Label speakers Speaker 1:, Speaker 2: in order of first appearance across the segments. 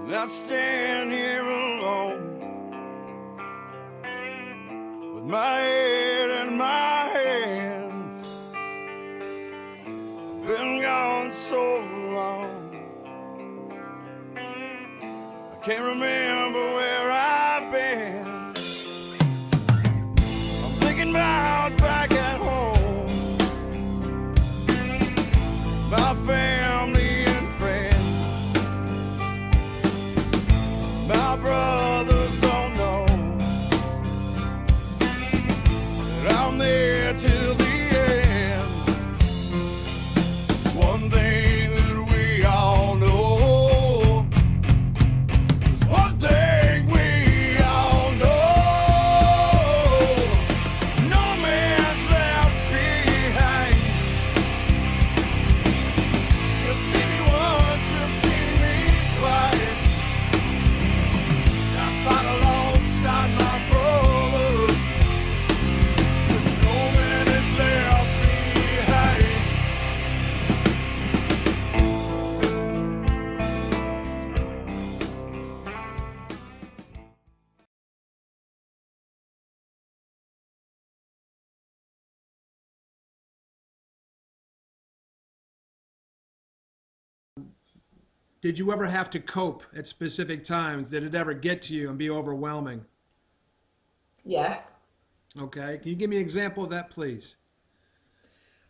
Speaker 1: And I stand here alone with my head in my hands. Been gone so long, I can't remember where I've been. I'm thinking about back at home, my family and friends, my brothers don't know that I'm there till the end. It's one thing that we all know. It's one thing we all know. No man's left behind. You'll see me once, you'll see me twice. I fight alongside my brothers. There's no man is left behind.
Speaker 2: Did you ever have to cope at specific times? Did it ever get to you and be overwhelming?
Speaker 3: Yes.
Speaker 2: Okay. Can you give me an example of that, please?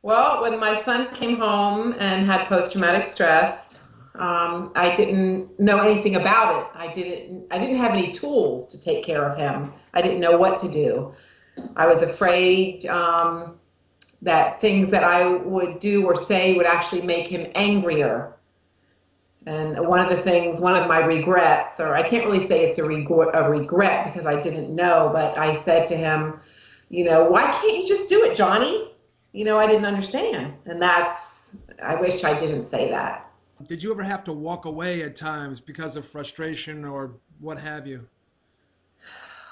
Speaker 3: Well, when my son came home and had post-traumatic stress, I didn't know anything about it. I didn't have any tools to take care of him. I didn't know what to do. I was afraid that things that I would do or say would actually make him angrier. And one of my regrets, or I can't really say it's a regret because I didn't know, but I said to him, why can't you just do it, Johnny? I didn't understand. And I wish I didn't say that.
Speaker 2: Did you ever have to walk away at times because of frustration or what have you?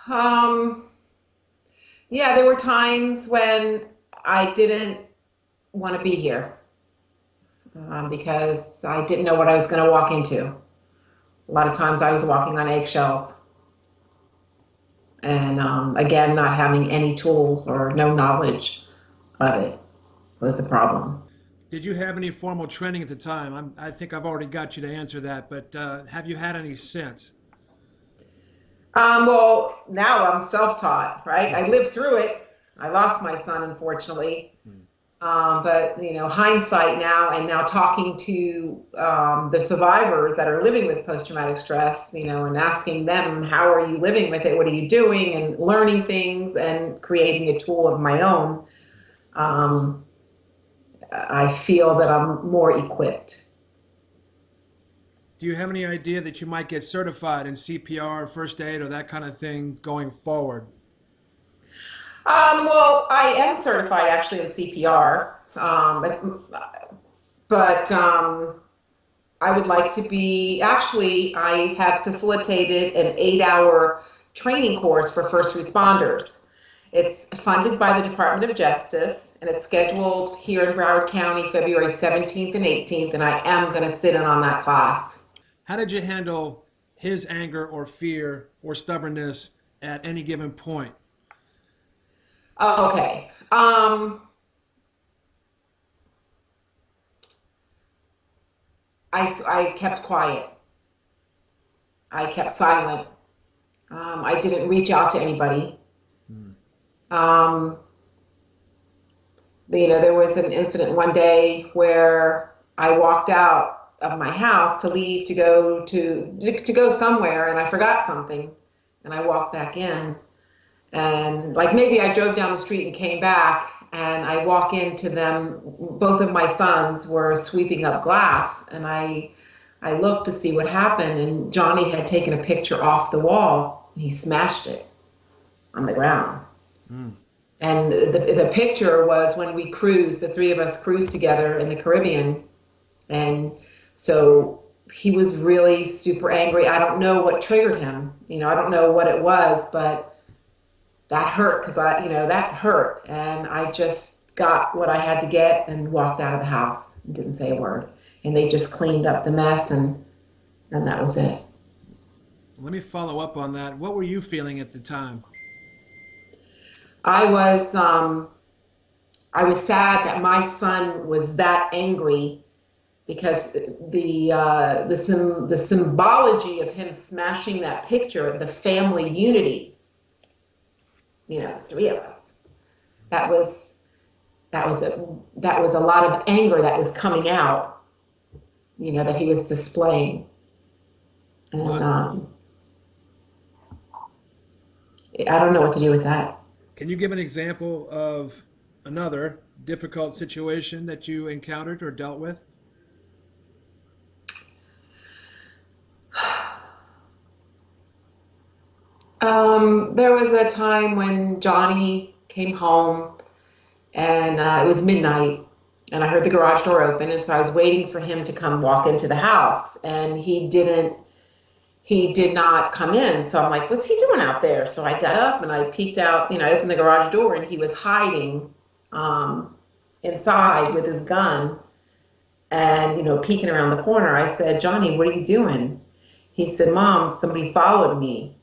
Speaker 3: Yeah, there were times when I didn't want to be here because I didn't know what I was going to walk into. A lot of times I was walking on eggshells. And again, not having any tools or no knowledge of it was the problem.
Speaker 2: Did you have any formal training at the time? I think I've already got you to answer that, but have you had any since?
Speaker 3: Well, now I'm self-taught, right? I lived through it. I lost my son, unfortunately. But, hindsight now, and now talking to the survivors that are living with post-traumatic stress, and asking them, how are you living with it? What are you doing? And learning things and creating a tool of my own. I feel that I'm more equipped.
Speaker 2: Do you have any idea that you might get certified in CPR, first aid, or that kind of thing going forward?
Speaker 3: Well, I am certified actually in CPR, but I would like to be, actually, I have facilitated an 8-hour training course for first responders. It's funded by the Department of Justice, and it's scheduled here in Broward County, February 17th and 18th, and I am going to sit in on that class.
Speaker 2: How did you handle his anger or fear or stubbornness at any given point?
Speaker 3: Okay. I kept quiet. I kept silent. I didn't reach out to anybody. There was an incident one day where I walked out of my house to leave to go somewhere, and I forgot something, and I walked back in, and maybe I drove down the street and came back, and I walk into them. Both of my sons were sweeping up glass, and I looked to see what happened, and Johnny had taken a picture off the wall, and he smashed it on the ground. And the picture was when we cruised, the three of us cruised together in the Caribbean. And so he was really super angry. I don't know what triggered him. I don't know what it was, but that hurt because that hurt. And I just got what I had to get and walked out of the house and didn't say a word. And they just cleaned up the mess, and that was it.
Speaker 2: Let me follow up on that. What were you feeling at the time?
Speaker 3: I was I was sad that my son was that angry because the symbology of him smashing that picture, the family unity, the three of us, that was that was a lot of anger that was coming out, that he was displaying, and
Speaker 2: What?
Speaker 3: I don't know what to do with that.
Speaker 2: Can you give an example of another difficult situation that you encountered or dealt with?
Speaker 3: There was a time when Johnny came home and it was midnight and I heard the garage door open, and so I was waiting for him to come walk into the house, and he did not come in. So I'm like, what's he doing out there? So I got up and I peeked out, I opened the garage door and he was hiding inside with his gun and, peeking around the corner. I said, Johnny, what are you doing? He said, Mom, somebody followed me.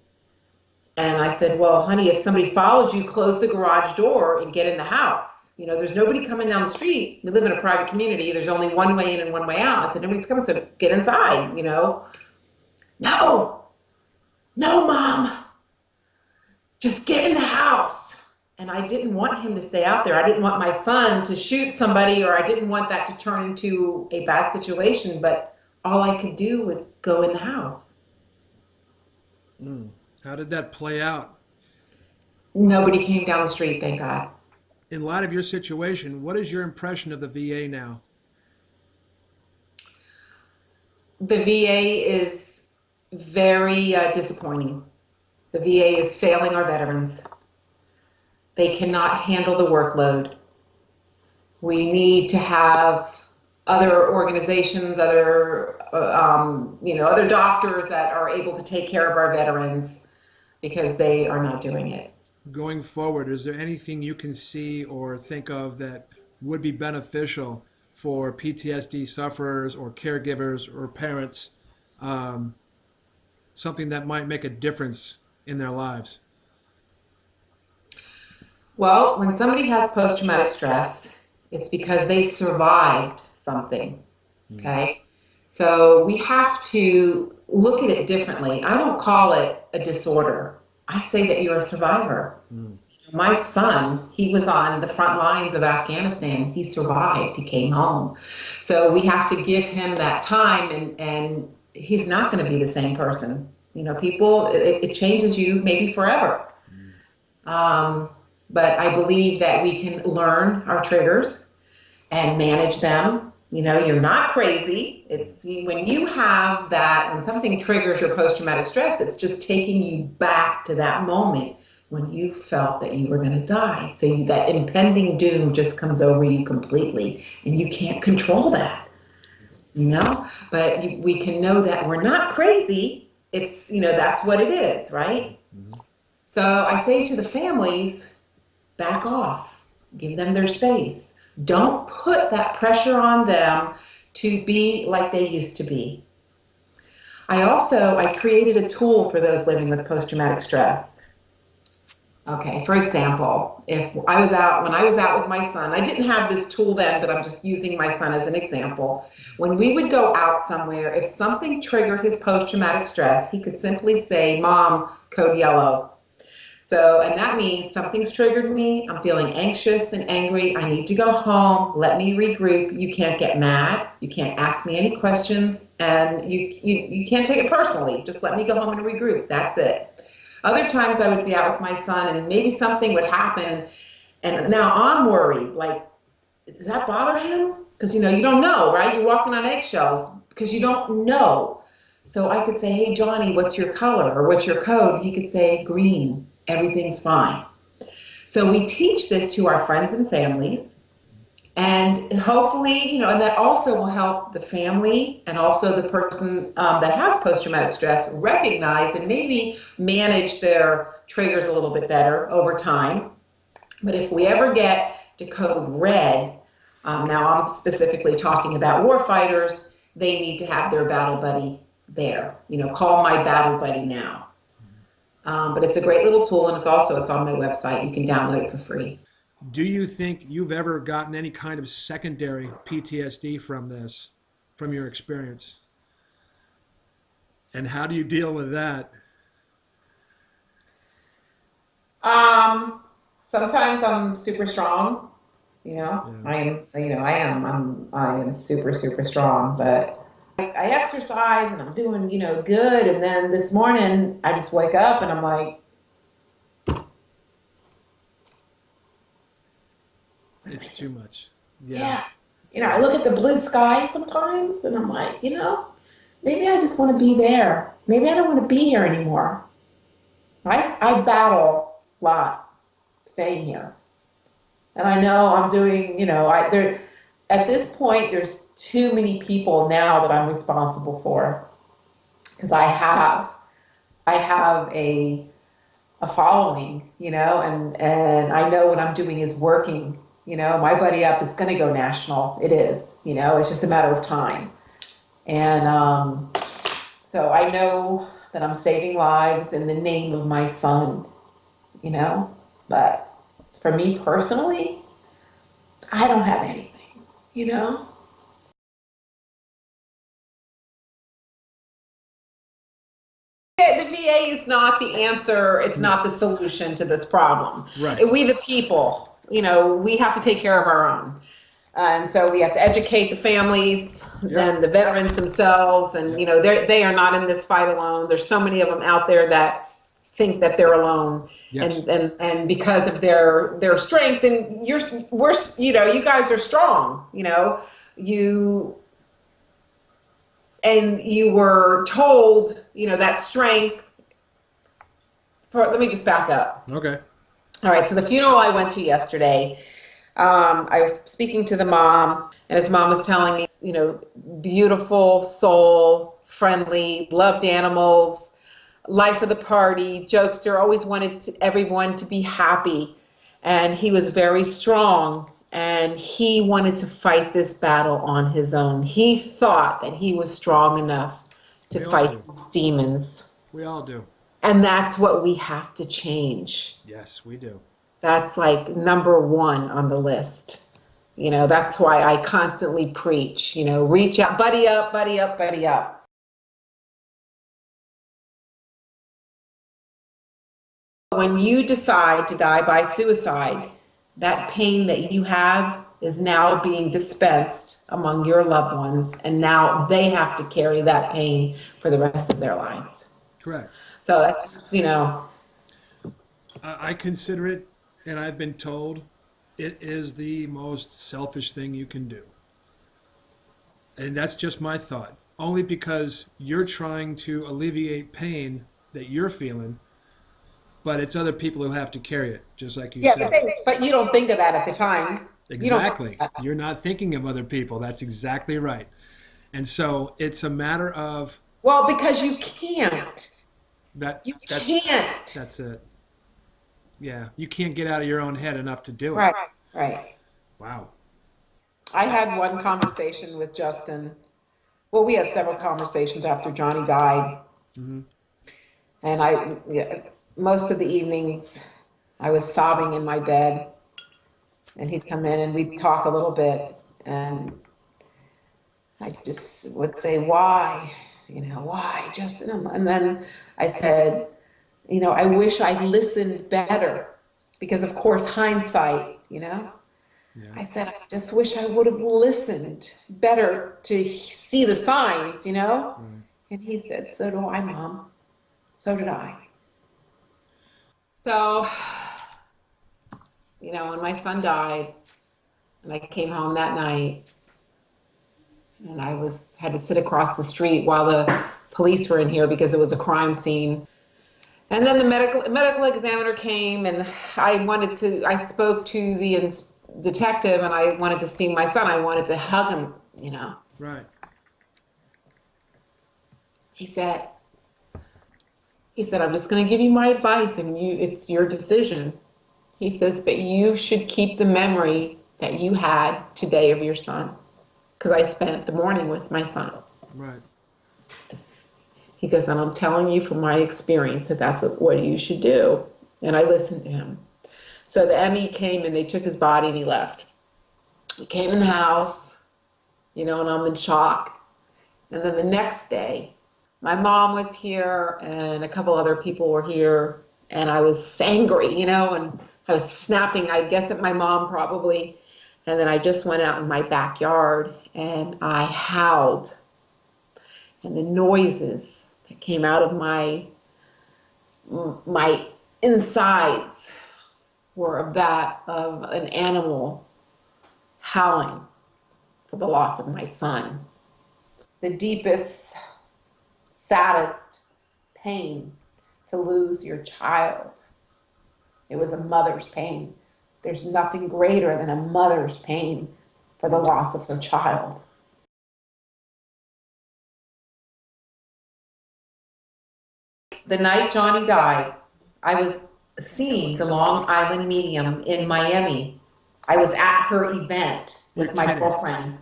Speaker 3: And I said, well, honey, if somebody followed you, close the garage door and get in the house. There's nobody coming down the street. We live in a private community. There's only one way in and one way out. I said, nobody's coming, so get inside. No, no, Mom, just get in the house. And I didn't want him to stay out there. I didn't want my son to shoot somebody, or I didn't want that to turn into a bad situation. But all I could do was go in the house.
Speaker 2: How did that play out?
Speaker 3: Nobody came down the street, thank God.
Speaker 2: In light of your situation, what is your impression of the VA now?
Speaker 3: The VA is very disappointing. The VA is failing our veterans. They cannot handle the workload. We need to have other organizations, other doctors that are able to take care of our veterans, because they are not doing it.
Speaker 2: Going forward, is there anything you can see or think of that would be beneficial for PTSD sufferers or caregivers or parents, something that might make a difference in their lives?
Speaker 3: Well, when somebody has post-traumatic stress, it's because they survived something, okay? So we have to look at it differently. I don't call it a disorder. I say that you're a survivor. My son, he was on the front lines of Afghanistan. He survived. He came home. So we have to give him that time, and he's not going to be the same person. People, it changes you maybe forever. But I believe that we can learn our triggers and manage them. You're not crazy. It's when you have that, when something triggers your post-traumatic stress, it's just taking you back to that moment when you felt that you were going to die. So that impending doom just comes over you completely, and you can't control that, But we can know that we're not crazy. It's, that's what it is, right? So I say to the families, back off, give them their space. Don't put that pressure on them to be like they used to be. I created a tool for those living with post-traumatic stress. Okay, for example, when I was out with my son, I didn't have this tool then, but I'm just using my son as an example. When we would go out somewhere, if something triggered his post-traumatic stress, he could simply say, Mom, code yellow. So, and that means something's triggered me. I'm feeling anxious and angry. I need to go home. Let me regroup. You can't get mad. You can't ask me any questions, and you can't take it personally. Just let me go home and regroup. That's it. Other times I would be out with my son, and maybe something would happen, and now I'm worried. Like, does that bother him? Because, you don't know, right? You're walking on eggshells because you don't know. So I could say, hey, Johnny, what's your color or what's your code? He could say green. Everything's fine. So we teach this to our friends and families, and hopefully, and that also will help the family and also the person that has post-traumatic stress recognize and maybe manage their triggers a little bit better over time. But if we ever get to code red, now I'm specifically talking about war fighters, they need to have their battle buddy there. Call my battle buddy now. But it's a great little tool, and it's on my website. You can download it for free.
Speaker 2: Do you think you've ever gotten any kind of secondary PTSD from this, from your experience? And how do you deal with that?
Speaker 3: Sometimes I'm super strong.
Speaker 2: Yeah.
Speaker 3: I am super, super strong, but I exercise and I'm doing, good. And then this morning I just wake up and I'm like,
Speaker 2: It's too much.
Speaker 3: yeah. I look at the blue sky sometimes and I'm like, maybe I just want to be there. Maybe I don't want to be here anymore. I battle a lot staying here. And I know I'm doing, at this point, there's too many people now that I'm responsible for. Because I have a following, and I know what I'm doing is working. My Buddy Up is going to go national. It is, it's just a matter of time. And so I know that I'm saving lives in the name of my son, but for me personally, I don't have anything, The VA is not the answer. It's not the solution to this problem.
Speaker 2: Right.
Speaker 3: We, the people, we have to take care of our own. And so we have to educate the families and the veterans themselves. And, they are not in this fight alone. There's so many of them out there that think that they're alone.
Speaker 2: Yes.
Speaker 3: And because of their strength, and you guys are strong, you were told, that strength let me just back up.
Speaker 2: Okay.
Speaker 3: All right. So the funeral I went to yesterday, I was speaking to the mom, and his mom was telling me, beautiful soul, friendly, loved animals, life of the party, jokester, always wanted everyone to be happy. And he was very strong, and he wanted to fight this battle on his own. He thought that he was strong enough to fight these demons.
Speaker 2: We all do.
Speaker 3: And that's what we have to change.
Speaker 2: Yes, we do.
Speaker 3: That's like number one on the list. That's why I constantly preach, reach out, buddy up, buddy up, buddy up. When you decide to die by suicide, that pain that you have is now being dispensed among your loved ones, and now they have to carry that pain for the rest of their lives.
Speaker 2: Correct.
Speaker 3: So that's just,
Speaker 2: I consider it, and I've been told, it is the most selfish thing you can do. And that's just my thought. Only because you're trying to alleviate pain that you're feeling, but it's other people who have to carry it, just like you said.
Speaker 3: But you don't think of that at the time.
Speaker 2: Exactly. You're not thinking of other people. That's exactly right. And so it's a matter of...
Speaker 3: Well, because you can't. You can't.
Speaker 2: That's it. Yeah, you can't get out of your own head enough to do it.
Speaker 3: Right.
Speaker 2: Wow.
Speaker 3: I had one conversation with Justin. Well, we had several conversations after Johnny died. Mm-hmm. And most of the evenings, I was sobbing in my bed. And he'd come in and we'd talk a little bit. And I just would say, why? Why, Justin? And then I said, I wish I'd listened better, because of course, hindsight, Yeah. I said, I just wish I would have listened better to see the signs, Right. And he said, so do I, Mom. So did I. So, when my son died and I came home that night, and I had to sit across the street while the police were in here because it was a crime scene. And then the medical examiner came, and I spoke to the detective, and I wanted to see my son. I wanted to hug him,
Speaker 2: Right.
Speaker 3: He said, I'm just going to give you my advice, and it's your decision. He says, but you should keep the memory that you had today of your son. Because I spent the morning with my son.
Speaker 2: Right.
Speaker 3: He goes, and I'm telling you from my experience that that's what you should do. And I listened to him. So the ME came and they took his body and he left. He came in the house, and I'm in shock. And then the next day, my mom was here and a couple other people were here, and I was angry, and I was snapping, I guess, at my mom probably. And then I just went out in my backyard and I howled. And the noises that came out of my insides were that of an animal howling for the loss of my son. The deepest, saddest pain to lose your child. It was a mother's pain. There's nothing greater than a mother's pain for the loss of her child. The night Johnny died, I was seeing the Long Island medium in Miami. I was at her event with my girlfriend.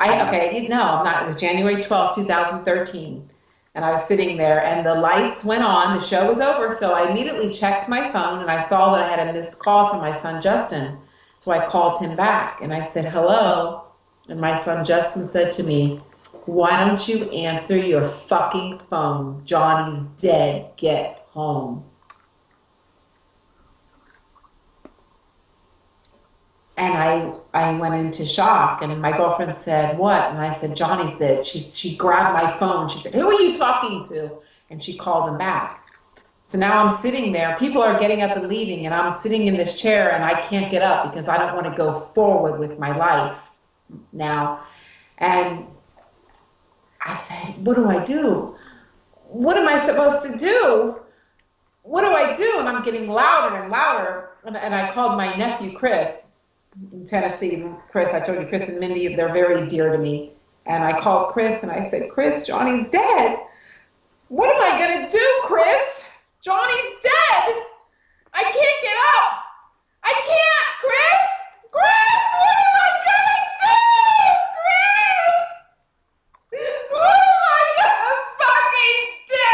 Speaker 3: I'm not. It was January 12th, 2013. And I was sitting there and the lights went on, the show was over. So I immediately checked my phone and I saw that I had a missed call from my son, Justin. So I called him back and I said, hello. And my son, Justin, said to me, why don't you answer your fucking phone? Johnny's dead. Get home. And I went into shock, and my girlfriend said, what? And I said, Johnny's dead. She grabbed my phone. She said, who are you talking to? And she called him back. So now I'm sitting there. People are getting up and leaving, and I'm sitting in this chair, and I can't get up because I don't want to go forward with my life now. And I said, what do I do? What am I supposed to do? What do I do? And I'm getting louder and louder. And I called my nephew, Chris, in Tennessee. Chris, I told you, Chris and Mindy, they're very dear to me. And I called Chris and I said, Chris, Johnny's dead. What am I going to do, Chris? Johnny's dead. I can't get up. I can't, Chris. Chris, what am I going to do? Chris, what am I going to fucking do?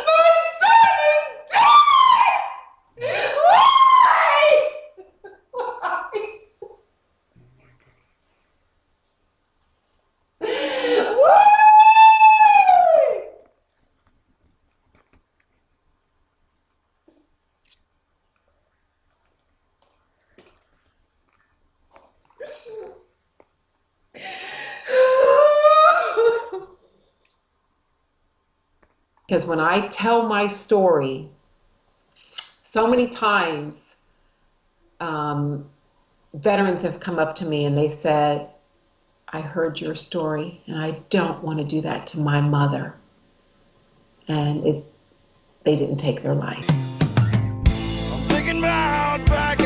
Speaker 3: My son is dead. Why? Because when I tell my story, so many times veterans have come up to me and they said, I heard your story and I don't want to do that to my mother. And they didn't take their life.
Speaker 1: I'm thinking about back